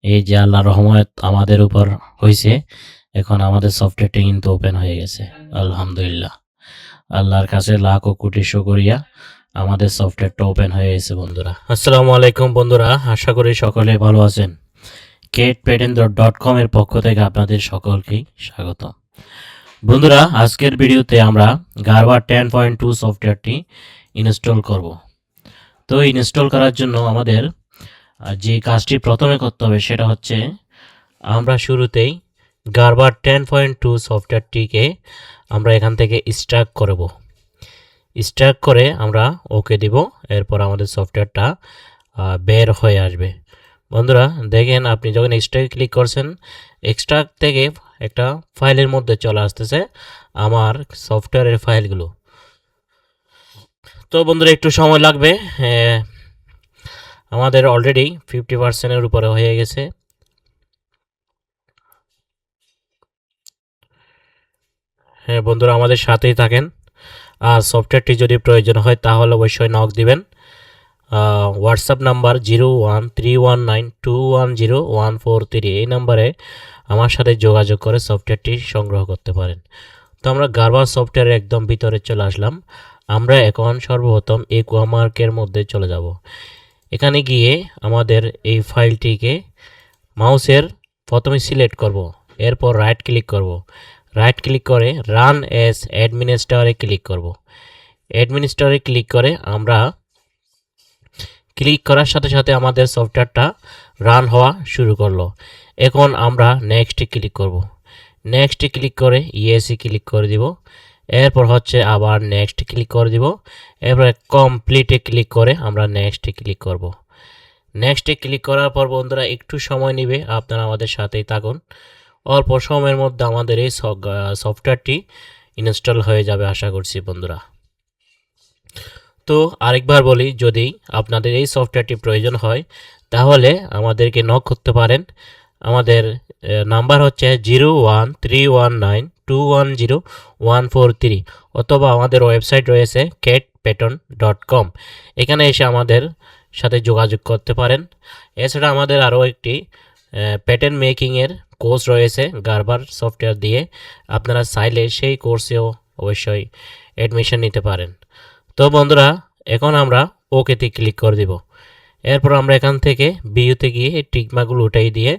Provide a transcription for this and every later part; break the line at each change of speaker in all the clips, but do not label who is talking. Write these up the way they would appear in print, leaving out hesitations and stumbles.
এই যে আল্লাহর রহমত আমাদের উপর হইছে, এখন আমাদের সফটওয়্যারটি কিন্তু ওপেন হয়ে গেছে। আলহামদুলিল্লাহ। আল্লাহর কাছে লাখ ও কোটি শুকরিয়া, আমাদের সফটওয়্যারটা ওপেন হয়ে গেছে বন্ধুরা। আসসালামু আলাইকুম বন্ধুরা, আশা করি সকলে ভালো আছেন। catpatent.com এর পক্ষ থেকে আপনাদের সকলকেই স্বাগত। বন্ধুরা, আজকের ভিডিওতে আমরা গারবার 10.2 সফটওয়্যারটি ইনস্টল করব। তো ইনস্টল করার জন্য আমাদের যে কাজটি প্রথমে করতে হবে সেটা হচ্ছে আমরা শুরুতেই গারবার 10.2 সফটওয়্যারটিকে আমরা এখান থেকে স্টার্ট করব। স্টার্ট করে আমরা ওকে দিব, এরপর আমাদের সফটওয়্যারটা বের হয়ে আসবে। বন্ধুরা দেখেন, আপনি যখন এক্সট্রাকে ক্লিক করছেন, এক্সট্রা থেকে একটা ফাইলের মধ্যে চলে আসতেছে আমার সফটওয়্যারের ফাইলগুলো। তো বন্ধুরা একটু সময় লাগবে, আমাদের অলরেডি 50%-এর উপরে হয়ে গেছে। হ্যাঁ বন্ধুরা, আমাদের সাথেই থাকেন। আর সফটওয়্যারটি যদি প্রয়োজন হয় তাহলে অবশ্যই নক দিবেন। হোয়াটসঅ্যাপ নাম্বার 013192102143, এই নাম্বারে আমার সাথে যোগাযোগ করে সফটওয়্যারটি সংগ্রহ করতে পারেন। তো আমরা গারবার সফটওয়্যারের একদম ভিতরে চলে আসলাম। আমরা এখন সর্বপ্রথম একুয়ামার্কের মধ্যে চলে যাব। এখানে গিয়ে আমাদের এই ফাইলটিকে মাউসের প্রথমে সিলেক্ট করব, এরপর রাইট ক্লিক করব। রাইট ক্লিক করে রান এস অ্যাডমিনিস্ট্রেটরে ক্লিক করব। অ্যাডমিনিস্ট্রেটরে ক্লিক করে আমরা ক্লিক করার সাথে সাথে আমাদের সফটওয়্যারটা রান হওয়া শুরু করলো। এখন আমরা নেক্সটে ক্লিক করব। নেক্সটে ক্লিক করে ইয়েসে ক্লিক করে দিব। এরপর হচ্ছে আবার নেক্সট ক্লিক করে দিব। এরপরে কমপ্লিটে ক্লিক করে আমরা নেক্সটে ক্লিক করব। নেক্সটে ক্লিক করার পর বন্ধুরা একটু সময় নেবে, আপনারা আমাদের সাথেই থাকুন। অল্প সময়ের মধ্যে আমাদের এই সফটওয়্যারটি ইনস্টল হয়ে যাবে আশা করছি বন্ধুরা। তো আরেকবার বলি, যদি আপনাদের এই সফটওয়্যারটি প্রয়োজন হয় তাহলে আমাদেরকে নক করতে পারেন। আমাদের নাম্বার হচ্ছে 013192102143, অথবা আমাদের ওয়েবসাইট রয়েছে catpatent.com, এখানে এসে আমাদের সাথে যোগাযোগ করতে পারেন। এছাড়া আমাদের আরও একটি প্যাটার্ন মেকিংয়ের কোর্স রয়েছে গারবার সফটওয়্যার দিয়ে, আপনারা চাইলে সেই কোর্সেও অবশ্যই অ্যাডমিশন নিতে পারেন। তো বন্ধুরা এখন আমরা ওকেতে ক্লিক করে দিব। এরপর আমরা এখান থেকে ভিউতে গিয়ে টিকমাগুলো উঠাই দিয়ে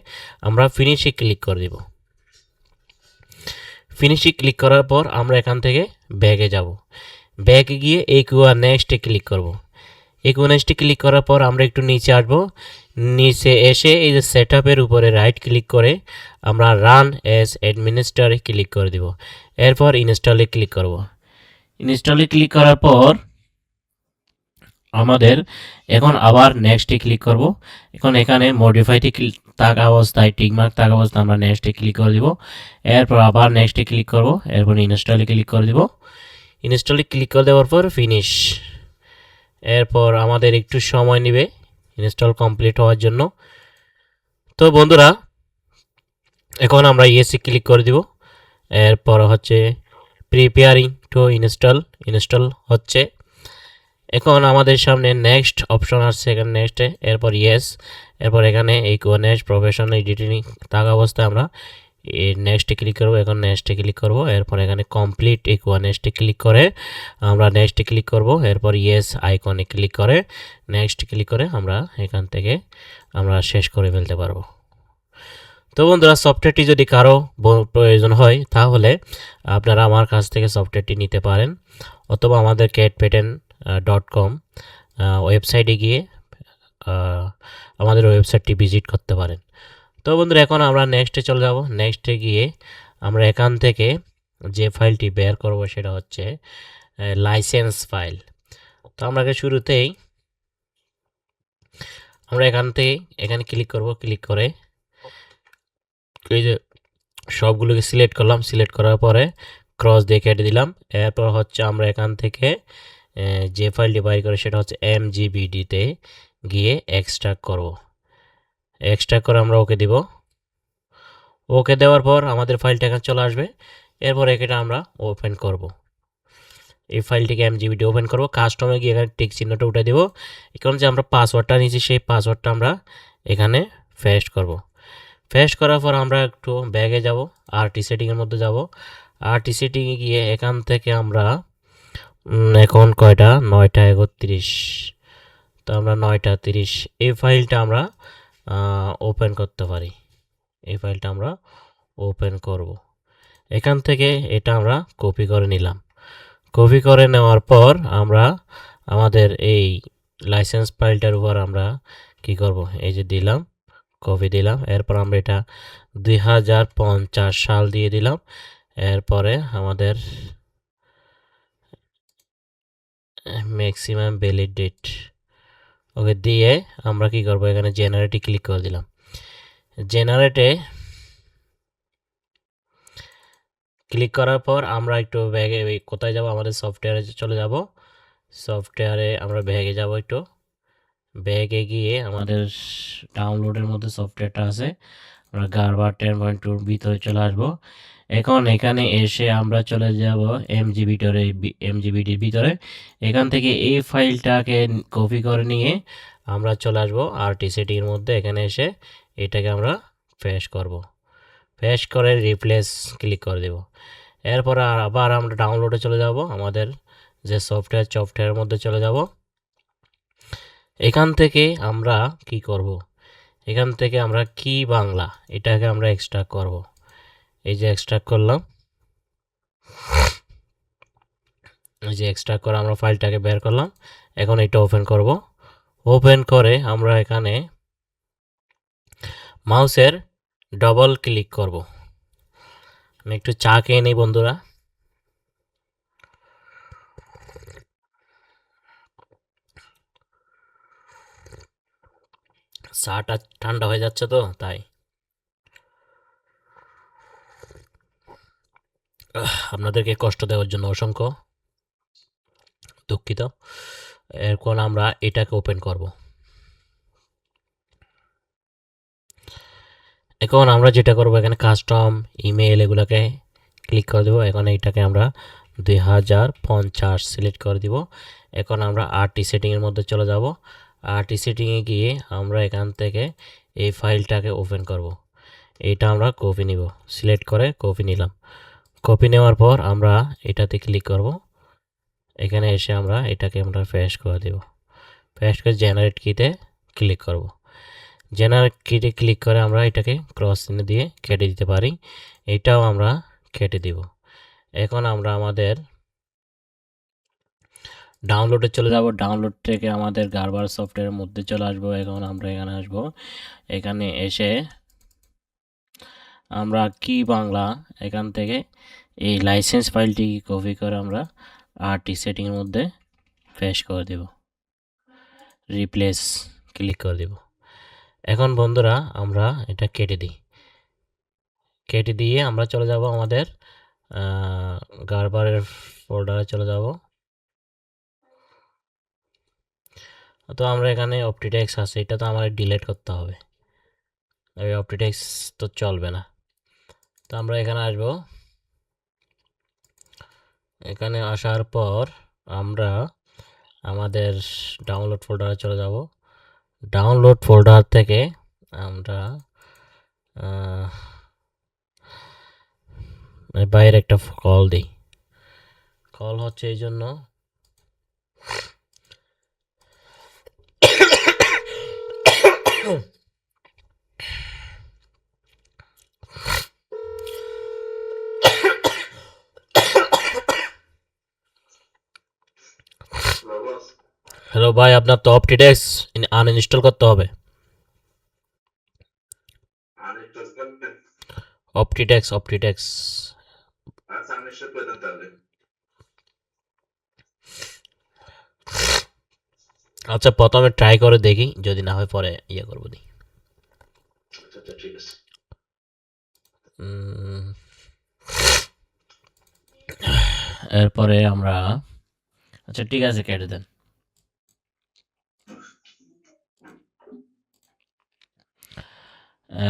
আমরা ফিনিশে ক্লিক করে দিব। ফিনিশে ক্লিক করার পর আমরা এখান থেকে ব্যাগে যাব। ব্যাগে গিয়ে একুয়া নেক্সটে ক্লিক করব। একুয়া নেক্সটে ক্লিক করার পর আমরা একটু নিচে আসব। নিচে এসে এই যে সেটআপের উপরে রাইট ক্লিক করে আমরা রান এস অ্যাডমিনিস্ট্রেটরে ক্লিক করে দিব। এরপর ইনস্টলে ক্লিক করব। ইনস্টলে ক্লিক করার পর আমাদের এখন আবার নেক্সটে ক্লিক করব। এখন এখানে মডিফাইতে থাকা অবস্থায় টিকমার্ক থাকা অবস্থায় আমরা নেক্সটে ক্লিক করে দিব। এরপর আবার নেক্সটে ক্লিক করব, এরপর ইনস্টলে ক্লিক করে দিব। ইনস্টলে ক্লিক করে দেওয়ার পর ফিনিশ। এরপর আমাদের একটু সময় নেবে ইনস্টল কমপ্লিট হওয়ার জন্য। তো বন্ধুরা এখন আমরা ইয়েসে ক্লিক করে দিব। এরপর হচ্ছে প্রিপেয়ারিং টু ইনস্টল হচ্ছে। এখন আমাদের সামনে নেক্সট অপশন আসছে, এখানে নেক্সটে, এরপর ইয়েস। এরপর এখানে এই নেক্সট প্রফেশনাল এডিটিং থাকা অবস্থায় আমরা নেক্সটে ক্লিক করব। এখন নেক্সটে ক্লিক করব। এরপর এখানে কমপ্লিট নেক্সটে ক্লিক করে আমরা নেক্সটে ক্লিক করব। এরপর ইয়েস আইকনে ক্লিক করে নেক্সট ক্লিক করে আমরা এখান থেকে আমরা শেষ করে ফেলতে পারবো। তো বন্ধুরা সফটওয়্যারটি যদি কারো প্রয়োজন হয় তাহলে আপনারা আমার কাছ থেকে সফটওয়্যারটি নিতে পারেন, অথবা আমাদের catpatent.com ওয়েবসাইটে গিয়ে আমাদের ওয়েবসাইটটি ভিজিট করতে পারেন। তো বন্ধুরা এখন আমরা নেক্সটে চলে যাব। নেক্সটে গিয়ে আমরা এখান থেকে যে ফাইলটি বের করব সেটা হচ্ছে লাইসেন্স ফাইল। তো আমরা শুরুতেই আমরা এখানে ক্লিক করব। ক্লিক করে এই যে সবগুলোকে সিলেক্ট করলাম। সিলেক্ট করার পরে ক্রস দিয়ে কেটে দিলাম। এরপর হচ্ছে আমরা এখান থেকে যে ফাইলটি বাইর করে সেটা হচ্ছে MGBD-তে গিয়ে এক্সট্রাক্ট করব। এক্সট্রাক্ট করে আমরা ওকে দিব। ওকে দেওয়ার পর আমাদের ফাইলটা এখানে চলে আসবে। এরপর এটা আমরা ওপেন করব। এই ফাইলটিকে MGBD ওপেন করব। কাস্টমে গিয়ে এখানে টিক চিহ্নটা উঠে দিব। এখন যে আমরা পাসওয়ার্ডটা নিয়েছি সেই পাসওয়ার্ডটা আমরা এখানে পেস্ট করব। ফ্রেশ করার পর আমরা একটু ব্যাগে যাব, আরটি সেটিংয়ের মধ্যে যাব। আরটি সেটিংয়ে গিয়ে এখান থেকে আমরা এখন কয়টা 9:31, তো আমরা 9:30 এই ফাইলটা আমরা ওপেন করতে পারি। এই ফাইলটা আমরা ওপেন করব। এখান থেকে এটা আমরা কপি করে নিলাম। কপি করে নেওয়ার পর আমরা আমাদের এই লাইসেন্স ফাইলটার উপর আমরা কি করব, এই যে দিলাম, কপি দিলাম। এরপর আমরা এটা 2050 সাল দিয়ে দিলাম। এরপরে আমাদের ম্যাক্সিমাম ভ্যালিড ডেট ওকে দিয়ে আমরা কি করব, এখানে জেনারেটে ক্লিক করে দিলাম। জেনারেটে ক্লিক করার পর আমরা একটু ব্যাগে কোথায় যাব, আমাদের সফটওয়্যারে চলে যাব। সফটওয়্যারে আমরা ব্যাগে যাব, একটু ব্যাগে গিয়ে আমাদের ডাউনলোডের মধ্যে সফটওয়্যারটা আছে, আমরা গারবার 10.2 ভিতরে চলে আসব। এখন এখানে এসে আমরা চলে যাব এমজিবিটির ভিতরে। এখান থেকে এই ফাইলটাকে কপি করে নিয়ে আমরা চলে আসবো আরটি সেটিংয়ের মধ্যে। এখানে এসে এটাকে আমরা পেস্ট করব। পেস্ট করে রিপ্লেস ক্লিক করে দেব। এরপর আবার আমরা ডাউনলোডে চলে যাব, আমাদের যে সফটওয়্যারের মধ্যে চলে যাব। এখান থেকে আমরা কি করব, এখান থেকে আমরা কি বাংলা এটাকে আমরা এক্সট্রাক্ট করব। এই যে এক্সট্রাক্ট করলাম, এই যে এক্সট্রাক্ট করে আমরা ফাইলটাকে বের করলাম। এখন এটা ওপেন করব। ওপেন করে আমরা এখানে মাউসের ডবল ক্লিক করব। আমি একটু চা খেয়ে নিই বন্ধুরা। চাটা ঠান্ডা হয়ে যাচ্ছে তো তাই। আপনাদেরকে কষ্ট দেওয়ার জন্য অসংখ্য দুঃখিত। এখন আমরা এটাকে ওপেন করব। এখন আমরা যেটা করব, এখানে কাস্টম ইমেল এগুলোকে ক্লিক করে দেবো। এখন এইটাকে আমরা 2050 সিলেক্ট করে দিব। এখন আমরা আরটি সেটিংয়ের মধ্যে চলে যাব। আরটি সেটিংয়ে গিয়ে আমরা এখান থেকে এই ফাইলটাকে ওপেন করব। এইটা আমরা কপি নিব, সিলেক্ট করে কপি নিলাম। কপি নেওয়ার পর আমরা এটাতে ক্লিক করব। এখানে এসে আমরা এটাকে আমরা পেস্ট করে দেব। পেস্ট করে জেনারেট কিতে ক্লিক করব। জেনারেট কিতে ক্লিক করে আমরা এটাকে ক্রস চিহ্ন দিয়ে কেটে দিতে পারি। এটাও আমরা কেটে দিব। এখন আমরা আমাদের ডাউনলোডে চলে যাব। ডাউনলোড থেকে আমাদের গারবার সফটওয়্যারের মধ্যে চলে আসব। এখন আমরা এখানে আসব। এখানে এসে আমরা কি বাংলা এখান থেকে এই লাইসেন্স ফাইলটি কপি করে আমরা আরটি সেটিংয়ের মধ্যে পেস্ট করে দেব। রিপ্লেস ক্লিক করে দেব। এখন বন্ধুরা আমরা এটা কেটে দিই। কেটে দিয়ে আমরা চলে যাব আমাদের গারবারের ফোল্ডারে চলে যাব। তো আমরা এখানে অপটিটেক্স আছে, এটা তো আমাদের ডিলিট করতে হবে। এই অপটিটেক্স তো চলবে না। তো আমরা এখানে আসব। এখানে আসার পর আমরা আমাদের ডাউনলোড ফোল্ডারে চলে যাব। ডাউনলোড ফোল্ডার থেকে আমরা বাইরে একটা কল দিই। কল হচ্ছে এই জন্য হ্যালো ভাই, আপনার তো অপটিটেক্স আনইনস্টল করতে হবে। অপটিটেক্স আচ্ছা, প্রথমে ট্রাই করে দেখি, যদি না হয় পরে ইয়ে করবো নি। ঠিক আছে। এরপরে আমরা আচ্ছা ঠিক আছে, কেটে দেন।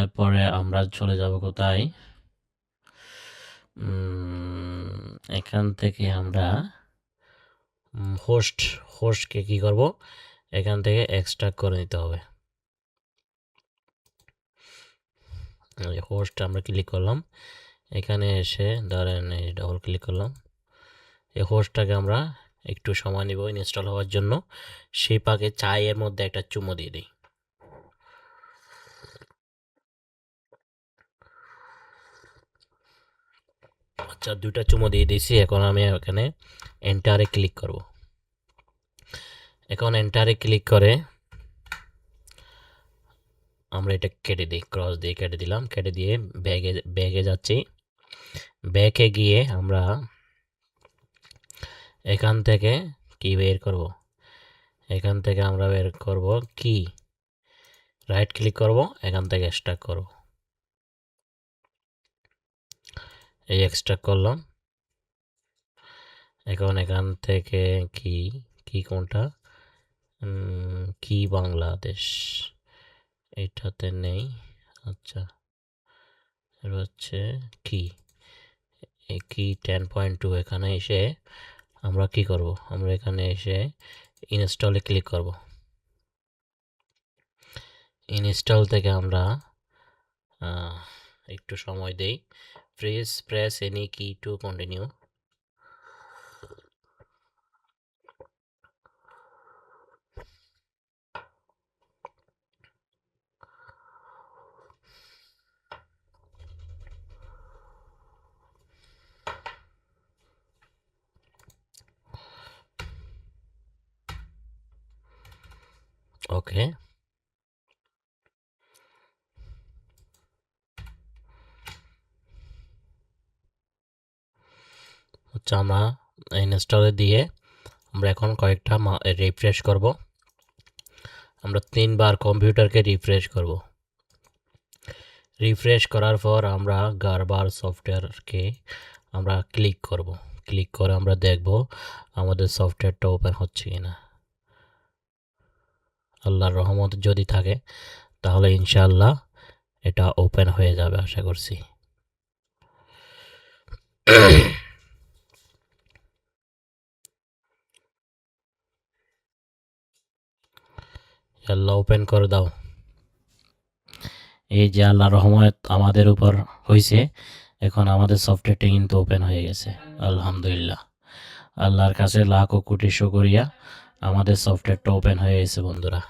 এরপরে আমরা চলে যাব কোথায়, এখান থেকে আমরা হোস্টকে কি করব, এখান থেকে এক্সট্রাক্ট করে নিতে হবে। হোস্ট আমরা ক্লিক করলাম, এখানে এসে ধরেন এই ডবল ক্লিক করলাম। এই হোস্টটাকে আমরা একটু সময় নিব ইনস্টল হওয়ার জন্য, সেই পাকে চায়ের মধ্যে একটা চুমো দিয়ে দিই। আচ্ছা, 2টা চুমো দিয়ে দিয়েছি। এখন আমি এখানে এন্টারে ক্লিক করব। এখন এন্টারে ক্লিক করে আমরা এটা কেটে দিই, ক্রস দিয়ে কেটে দিলাম। কেটে দিয়ে ব্যাগে যাচ্ছি। ব্যাকে গিয়ে আমরা এখান থেকে কি বের করব, এখান থেকে আমরা বের করব কি, রাইট ক্লিক করব, এখান থেকে এক্সট্রাক্ট করব। এই এক্সট্রাক্ট করলাম। এখন এখান থেকে কি কি কোনটা, কি বাংলাদেশ, এটাতে নেই। আচ্ছা, এটা হচ্ছে কি, কি 10.2। এখানে এসে আমরা কি করব, আমরা এখানে এসে ইনস্টলে ক্লিক করব। ইনস্টল থেকে আমরা একটু সময় দেই। প্রেস এনি কি টু কন্টিনিউ। ওকে, হচ্ছে আমরা ইনস্টলে দিয়ে আমরা এখন কয়েকটা রিফ্রেশ করব। আমরা 3বার কম্পিউটারকে রিফ্রেশ করব। রিফ্রেশ করার পর আমরা গারবার সফটওয়্যারকে আমরা ক্লিক করব। ক্লিক করে আমরা দেখব আমাদের সফটওয়্যারটা ওপেন হচ্ছে কিনা। আল্লাহর রহমত যদি থাকে তাহলে ইনশাআল্লাহ এটা ওপেন হয়ে যাবে আশা করছি। আল্লাহ ওপেন করে দাও। এই যে আল্লাহর রহমত আমাদের উপর হয়েছে, এখন আমাদের সফটওয়্যারটা কিন্তু ওপেন হয়ে গেছে আলহামদুলিল্লাহ। আল্লাহর কাছে লাখ ও কোটি শুকরিয়া, আমাদের সফটওয়্যারটা ওপেন হয়ে গেছে বন্ধুরা।